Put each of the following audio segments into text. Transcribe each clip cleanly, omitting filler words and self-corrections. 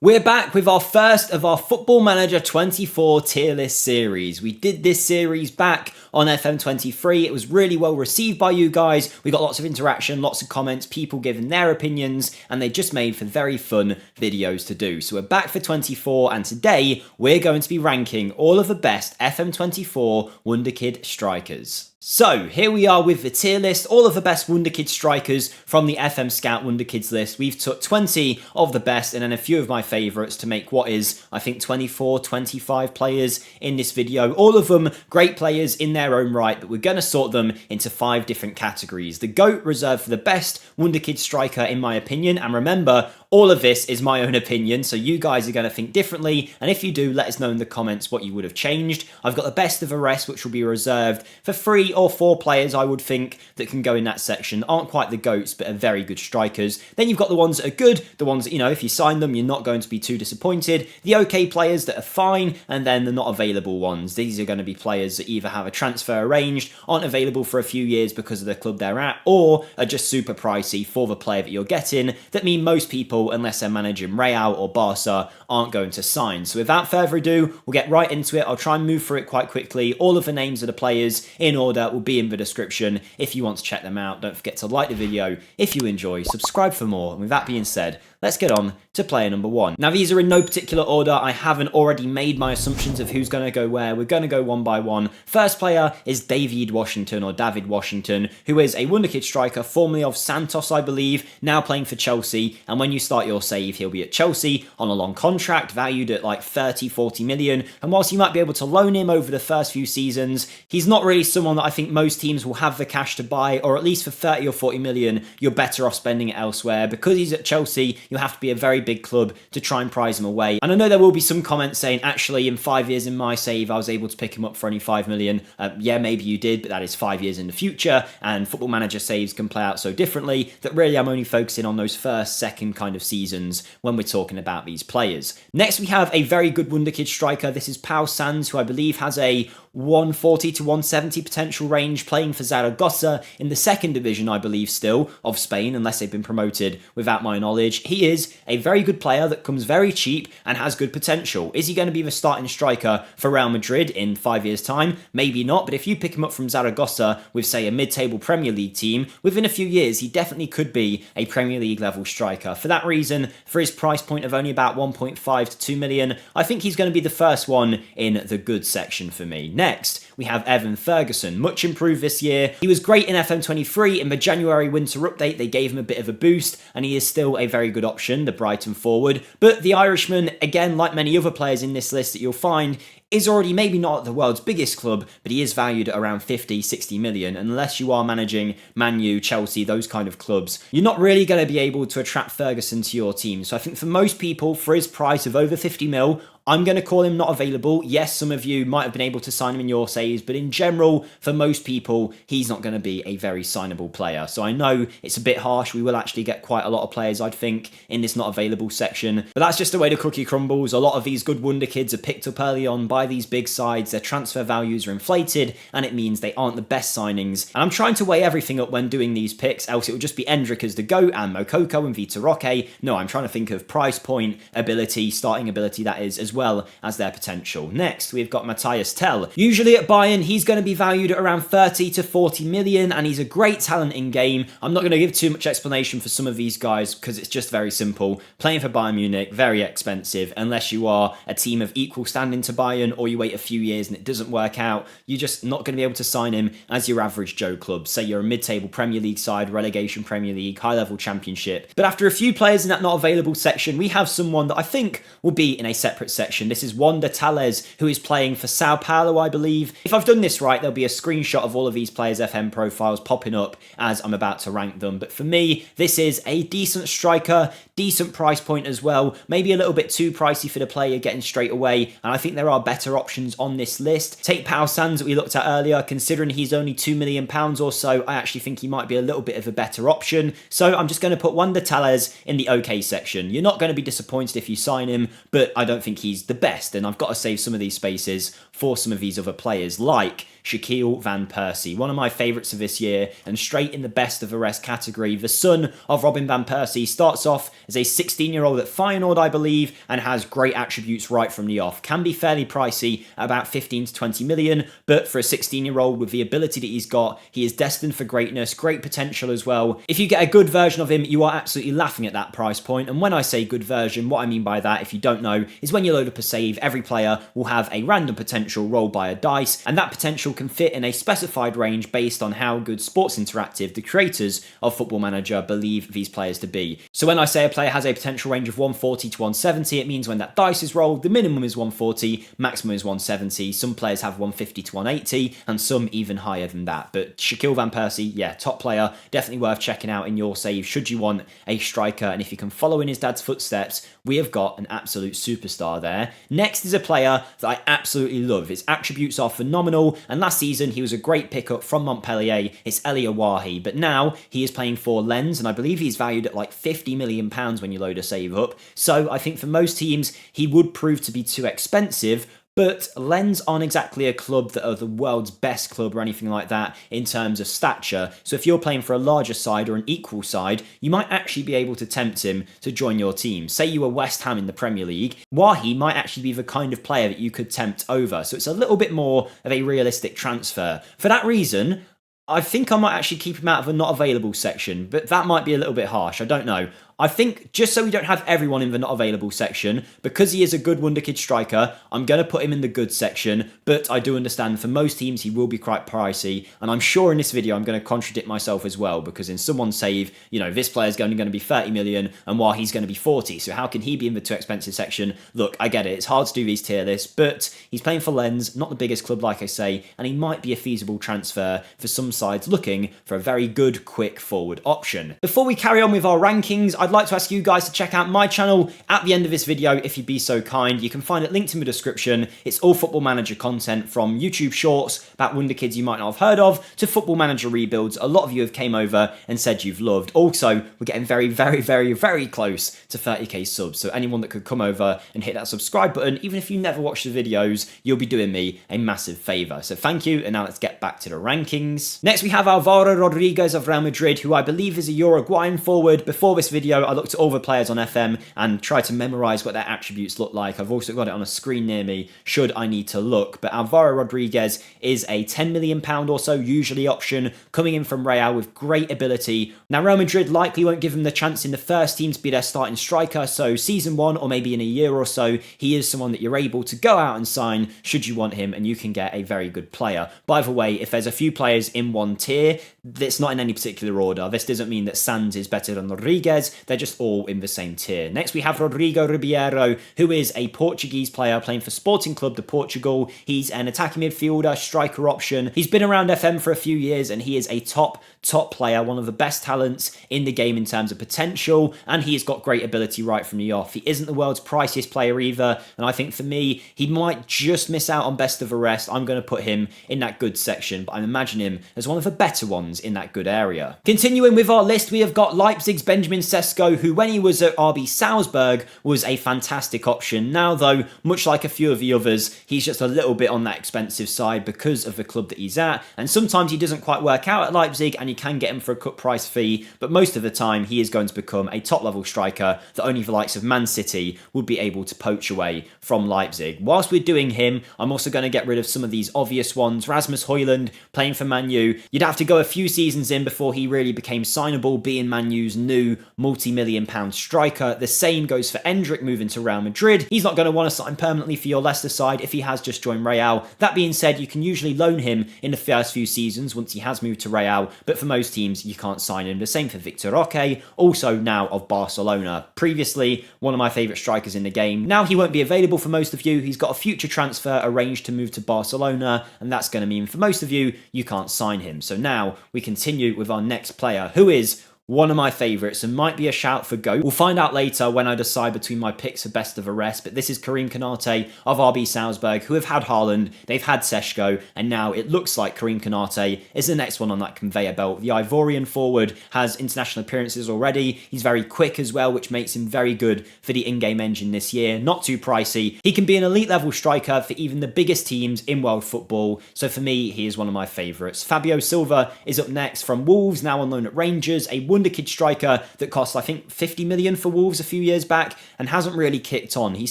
We're back with our first of our Football Manager 24 tier list series. We did this series back on FM23. It was really well received by you guys. We got lots of interaction, lots of comments, people giving their opinions, and they just made for very fun videos to do. So we're back for 24, and today we're going to be ranking all of the best FM24 Wonderkid strikers. So, here we are with the tier list, all of the best Wonderkid strikers from the FM Scout Wonderkids list. We've took 20 of the best and then a few of my favourites to make what is, I think, 24, 25 players in this video. All of them great players in their own right, but we're going to sort them into 5 different categories. The GOAT reserved for the best Wonderkid striker in my opinion, and remember, all of this is my own opinion, so you guys are going to think differently, and if you do, let us know in the comments what you would have changed. I've got the best of the rest, which will be reserved for 3 or 4 players, I would think, that can go in that section. Aren't quite the GOATs, but are very good strikers. Then you've got the ones that are good, the ones that, you know, if you sign them, you're not going to be too disappointed. The okay players that are fine, and then the not available ones. These are going to be players that either have a transfer arranged, aren't available for a few years because of the club they're at, or are just super pricey for the player that you're getting, that mean most people, unless they're managing Real or Barca, aren't going to sign. So without further ado, we'll get right into it. I'll try and move through it quite quickly. All of the names of the players in order will be in the description if you want to check them out. Don't forget to like the video if you enjoy, subscribe for more, and with that being said, let's get on to player number 1. Now these are in no particular order. I haven't already made my assumptions of who's going to go where. We're going to go one by one. First player is Deivid Washington, or David Washington, who is a Wonderkid striker, formerly of Santos, I believe, now playing for Chelsea. And when you start your save, he'll be at Chelsea on a long contract, valued at like 30, 40 million. And whilst you might be able to loan him over the first few seasons, he's not really someone that I think most teams will have the cash to buy, or at least for 30 or 40 million, you're better off spending it elsewhere. Because he's at Chelsea, you'll have to be a very big club to try and prize him away. And I know there will be some comments saying, actually, in 5 years in my save, I was able to pick him up for only 5 million. Yeah, maybe you did, but that is 5 years in the future, and Football Manager saves can play out so differently that really I'm only focusing on those first, second kind of seasons when we're talking about these players. Next, we have a very good Wonderkid striker. This is Pau Sanz, who I believe has a 140 to 170 potential range, playing for Zaragoza in the second division, I believe, still, of Spain, unless they've been promoted without my knowledge. He is a very good player that comes very cheap and has good potential. Is he going to be the starting striker for Real Madrid in 5 years' time? Maybe not, but if you pick him up from Zaragoza with, say, a mid-table Premier League team, within a few years, he definitely could be a Premier League level striker. For that reason, for his price point of only about 1.5 to 2 million, I think he's going to be the first one in the good section for me. Next, we have Ferguson, much improved this year. He was great in FM23. In the January winter update, they gave him a bit of a boost, and he is still a very good option, the Brighton forward. But the Irishman, again, like many other players in this list that you'll find, is already maybe not at the world's biggest club, but he is valued at around 50, 60 million. And unless you are managing Man U, Chelsea, those kind of clubs, you're not really going to be able to attract Ferguson to your team. So I think for most people, for his price of over 50 mil, I'm going to call him not available. Yes, some of you might have been able to sign him in your saves, but in general, for most people, he's not going to be a very signable player. So I know it's a bit harsh. We will actually get quite a lot of players, I'd think, in this not available section. But that's just the way the cookie crumbles. A lot of these good Wonderkids are picked up early on by these big sides. Their transfer values are inflated, and it means they aren't the best signings. And I'm trying to weigh everything up when doing these picks, else it would just be Endrick as the GOAT and Mokoko and Vitor Roque. No, I'm trying to think of price point, ability, starting ability, that is, as well as their potential. Next, we've got Mathys Tel. Usually at Bayern, he's going to be valued at around 30 to 40 million, and he's a great talent in game. I'm not going to give too much explanation for some of these guys because it's just very simple. Playing for Bayern Munich, very expensive, unless you are a team of equal standing to Bayern or you wait a few years and it doesn't work out. You're just not going to be able to sign him as your average Joe club. Say you're a mid-table Premier League side, relegation Premier League, high-level championship. But after a few players in that not available section, we have someone that I think will be in a separate section. This is Wonder Tales, who is playing for Sao Paulo, I believe. If I've done this right, there'll be a screenshot of all of these players' FM profiles popping up as I'm about to rank them. But for me, this is a decent striker, decent price point as well. Maybe a little bit too pricey for the player getting straight away, and I think there are better options on this list. Take Pau Sanz that we looked at earlier. Considering he's only £2 million or so, I actually think he might be a little bit of a better option. So I'm just going to put Wonder Tales in the okay section. You're not going to be disappointed if you sign him, but I don't think he's the best, and I've got to save some of these spaces for some of these other players, like Shaqueel Van Persie, one of my favourites of this year, and straight in the best of the rest category. The son of Robin Van Persie starts off as a 16-year-old at Feyenoord, I believe, and has great attributes right from the off. Can be fairly pricey, about 15 to 20 million, but for a 16-year-old with the ability that he's got, he is destined for greatness, great potential as well. If you get a good version of him, you are absolutely laughing at that price point. And when I say good version, what I mean by that, if you don't know, is when you load up a save, every player will have a random potential rolled by a dice, and that potential can fit in a specified range based on how good Sports Interactive, the creators of Football Manager, believe these players to be. So when I say a player has a potential range of 140 to 170, it means when that dice is rolled, the minimum is 140, maximum is 170. Some players have 150 to 180, and some even higher than that. But Shaqueel Van Persie, yeah, top player, definitely worth checking out in your save should you want a striker, and if you can follow in his dad's footsteps, we have got an absolute superstar there. Next is a player that I absolutely love. His attributes are phenomenal, and last season he was a great pickup from Montpellier. It's Elye Wahi, but now he is playing for Lens, and I believe he's valued at like £50 million when you load a save up. So I think for most teams he would prove to be too expensive, but Lens aren't exactly a club that are the world's best club or anything like that in terms of stature. So if you're playing for a larger side or an equal side, you might actually be able to tempt him to join your team. Say you were West Ham in the Premier League, Wahi might actually be the kind of player that you could tempt over. So it's a little bit more of a realistic transfer. For that reason, I think I might actually keep him out of the not available section, but that might be a little bit harsh. I don't know. I think just so we don't have everyone in the not available section, because he is a good Wonderkid striker, I'm going to put him in the good section, but I do understand for most teams he will be quite pricey, and I'm sure in this video I'm going to contradict myself as well, because in someone's save, you know, this player's only going to be 30 million, and while he's going to be 40, so how can he be in the too expensive section? Look, I get it, it's hard to do these tier lists, but he's playing for Lens, not the biggest club like I say, and he might be a feasible transfer for some sides looking for a very good, quick forward option. Before we carry on with our rankings, I'd like to ask you guys to check out my channel at the end of this video if you'd be so kind. You can find it linked in the description. It's all Football Manager content, from YouTube shorts about Wonderkids you might not have heard of to Football Manager rebuilds. A lot of you have came over and said you've loved. Also, we're getting very, very, very, very close to 30k subs, so anyone that could come over and hit that subscribe button, even if you never watch the videos, you'll be doing me a massive favour. So thank you, and now let's get back to the rankings. Next we have Alvaro Rodrigo of Real Madrid, who I believe is a Uruguayan forward. Before this video, I looked at all the players on FM and tried to memorise what their attributes look like. I've also got it on a screen near me should I need to look. But Alvaro Rodriguez is a £10 million or so usually option, coming in from Real with great ability. Now Real Madrid likely won't give him the chance in the first team to be their starting striker, so season 1 or maybe in a year or so, he is someone that you're able to go out and sign should you want him, and you can get a very good player. By the way, if there's a few players in one tier, it's not in any particular order. This doesn't mean that Sands is better than Rodriguez, they're just all in the same tier. Next we have Rodrigo Ribiero, who is a Portuguese player playing for Sporting Club de Portugal. He's an attacking midfielder, striker option. He's been around FM for a few years, and he is a top player, one of the best talents in the game in terms of potential, and he has got great ability right from the off. He isn't the world's priciest player either, and I think for me, he might just miss out on best of the rest. I'm going to put him in that good section, but I imagine him as one of the better ones in that good area. Continuing with our list, we have got Leipzig's Benjamin Sesko, who when he was at RB Salzburg was a fantastic option. Now though, much like a few of the others, he's just a little bit on that expensive side because of the club that he's at, and sometimes he doesn't quite work out at Leipzig and you can get him for a cut price fee, but most of the time he is going to become a top level striker that only the likes of Man City would be able to poach away from Leipzig. Whilst we're doing him, I'm also going to get rid of some of these obvious ones. Rasmus Højlund playing for Man U, you'd have to go a few seasons in before he really became signable, being Man U's new multi-million pound striker. The same goes for Endrick moving to Real Madrid. He's not going to want to sign permanently for your Leicester side if he has just joined Real. That being said, you can usually loan him in the first few seasons once he has moved to Real, but for most teams you can't sign him. The same for Victor Roque, also now of Barcelona. Previously one of my favourite strikers in the game. Now he won't be available for most of you. He's got a future transfer arranged to move to Barcelona, and that's going to mean for most of you, you can't sign him. So now we continue with our next player, who is one of my favourites and might be a shout for GOAT. We'll find out later when I decide between my picks for best of the rest, but this is Karim Konate of RB Salzburg, who have had Haaland, they've had Sesko, and now it looks like Karim Konate is the next one on that conveyor belt. The Ivorian forward has international appearances already. He's very quick as well, which makes him very good for the in-game engine this year. Not too pricey. He can be an elite level striker for even the biggest teams in world football, so for me, he is one of my favourites. Fabio Silva is up next from Wolves, now on loan at Rangers, a Wonderkid striker that cost, I think, 50 million for Wolves a few years back and hasn't really kicked on. He's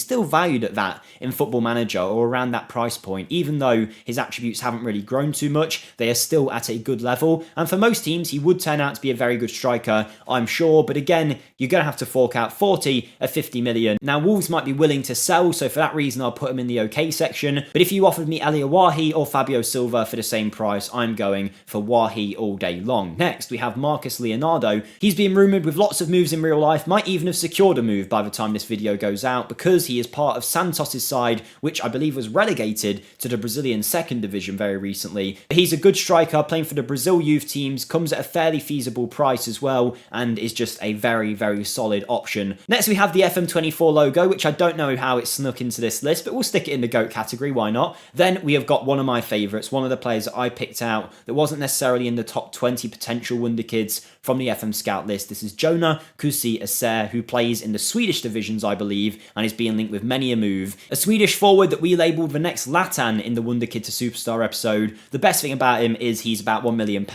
still valued at that in Football Manager or around that price point, even though his attributes haven't really grown too much. They are still at a good level, and for most teams, he would turn out to be a very good striker, I'm sure, but again, you're going to have to fork out 40 or 50 million. Now, Wolves might be willing to sell, so for that reason, I'll put him in the okay section, but if you offered me Elye Wahi or Fabio Silva for the same price, I'm going for Wahi all day long. Next, we have Marcus Leonardo. He's been rumoured with lots of moves in real life, might even have secured a move by the time this video goes out, because he is part of Santos' side, which I believe was relegated to the Brazilian second division very recently. But he's a good striker, playing for the Brazil youth teams, comes at a fairly feasible price as well, and is just a very, very solid option. Next, we have the FM24 logo, which I don't know how it snuck into this list, but we'll stick it in the GOAT category, why not? Then we have got one of my favourites, one of the players that I picked out that wasn't necessarily in the top 20 potential Wonderkids from the FM Scout list. This is Jonah, Kusi, Asare, who plays in the Swedish divisions, I believe, and is being linked with many a move. A Swedish forward that we labelled the next Latan in the Wonderkid to Superstar episode. The best thing about him is he's about £1 million.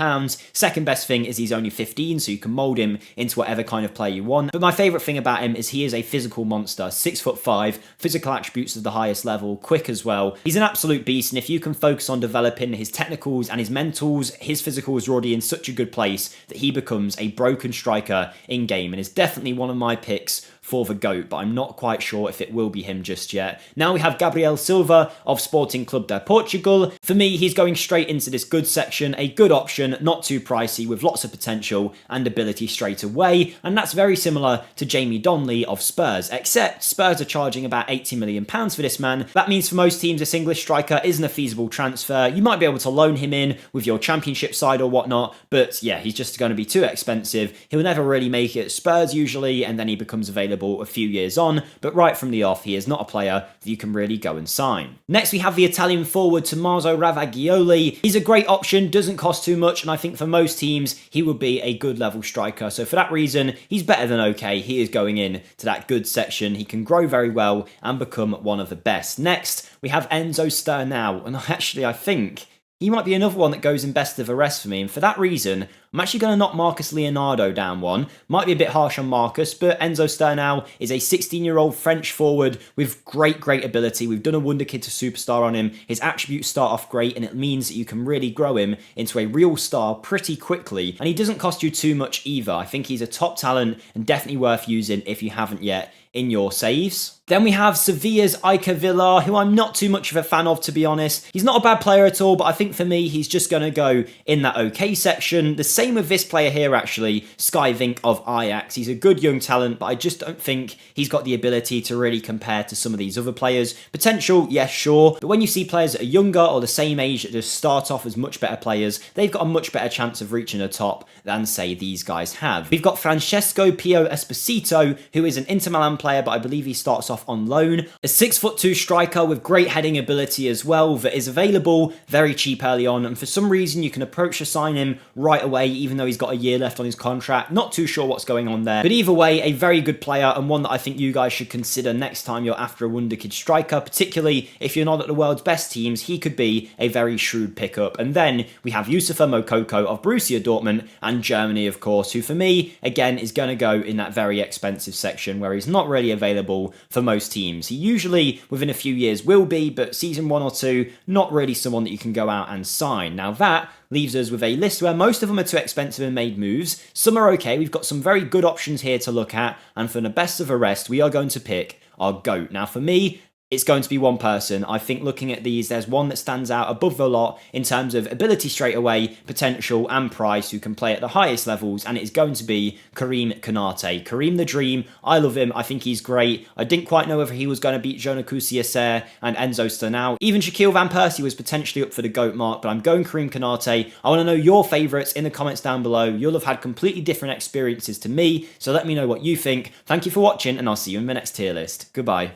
Second best thing is he's only 15, so you can mould him into whatever kind of player you want. But my favourite thing about him is he is a physical monster, 6'5", physical attributes of the highest level, quick as well. He's an absolute beast, and if you can focus on developing his technicals and his mentals, his physicals are already in such a good place that he becomes a broken striker in game, and is definitely one of my picks for the GOAT, but I'm not quite sure if it will be him just yet. Now we have Gabriel Silva of Sporting Club de Portugal. For me, he's going straight into this good section, a good option, not too pricey, with lots of potential and ability straight away, and that's very similar to Jamie Donley of Spurs, except Spurs are charging about £80 million for this man. That means for most teams, this English striker isn't a feasible transfer. You might be able to loan him in with your championship side or whatnot, but yeah, he's just going to be too expensive. He'll never really make it at Spurs usually, and then he becomes available a few years on, but right from the off, he is not a player that you can really go and sign. Next, we have the Italian forward Tommaso Ravaglioli. He's a great option, doesn't cost too much, and I think for most teams, he would be a good level striker. So for that reason, he's better than okay. He is going in to that good section. He can grow very well and become one of the best. Next, we have Enzo Sternal, and I think he might be another one that goes in best of the rest for me, and for that reason, I'm actually going to knock Marcus Leonardo down one. Might be a bit harsh on Marcus, but Enzo Sternal is a 16-year-old French forward with great ability. We've done a Wonderkid to Superstar on him. His attributes start off great, and it means that you can really grow him into a real star pretty quickly, and he doesn't cost you too much either. I think he's a top talent and definitely worth using if you haven't yet in your saves. Then we have Sevilla's Iker Villar, who I'm not too much of a fan of, to be honest. He's not a bad player at all, but I think for me, he's just going to go in that okay section. The same with this player here, actually, Skye of Ajax. He's a good young talent, but I just don't think he's got the ability to really compare to some of these other players. Potential, yes, sure, but when you see players that are younger or the same age that just start off as much better players, they've got a much better chance of reaching the top than, say, these guys have. We've got Francesco Pio Esposito, who is an Inter Milan player, but I believe he starts off on loan. A 6'2" striker with great heading ability as well that is available very cheap early on, and for some reason you can approach to sign him right away even though he's got a year left on his contract. Not too sure what's going on there, but either way, a very good player and one that I think you guys should consider next time you're after a Wonderkid striker, particularly if you're not at the world's best teams. He could be a very shrewd pickup. And then we have Youssoufa Moukoko of Borussia Dortmund and Germany, of course, who for me, again, is going to go in that very expensive section where he's not really available for most teams. He usually, within a few years, will be, but season 1 or 2, not really someone that you can go out and sign. Now that leaves us with a list where most of them are too expensive and made moves. Some are okay. We've got some very good options here to look at, and for the best of the rest, we are going to pick our GOAT. Now for me, It's going to be one person. I think looking at these, there's one that stands out above the lot in terms of ability straight away, potential and price, who can play at the highest levels, and it's going to be Karim Konate. Karim the Dream, I love him, I think he's great. I didn't quite know whether he was going to beat Jonah, Kusi, Asare and Enzo Sternal. Even Shaqueel Van Persie was potentially up for the GOAT mark, but I'm going Karim Konate. I want to know your favourites in the comments down below. You'll have had completely different experiences to me, so let me know what you think. Thank you for watching, and I'll see you in the next tier list. Goodbye.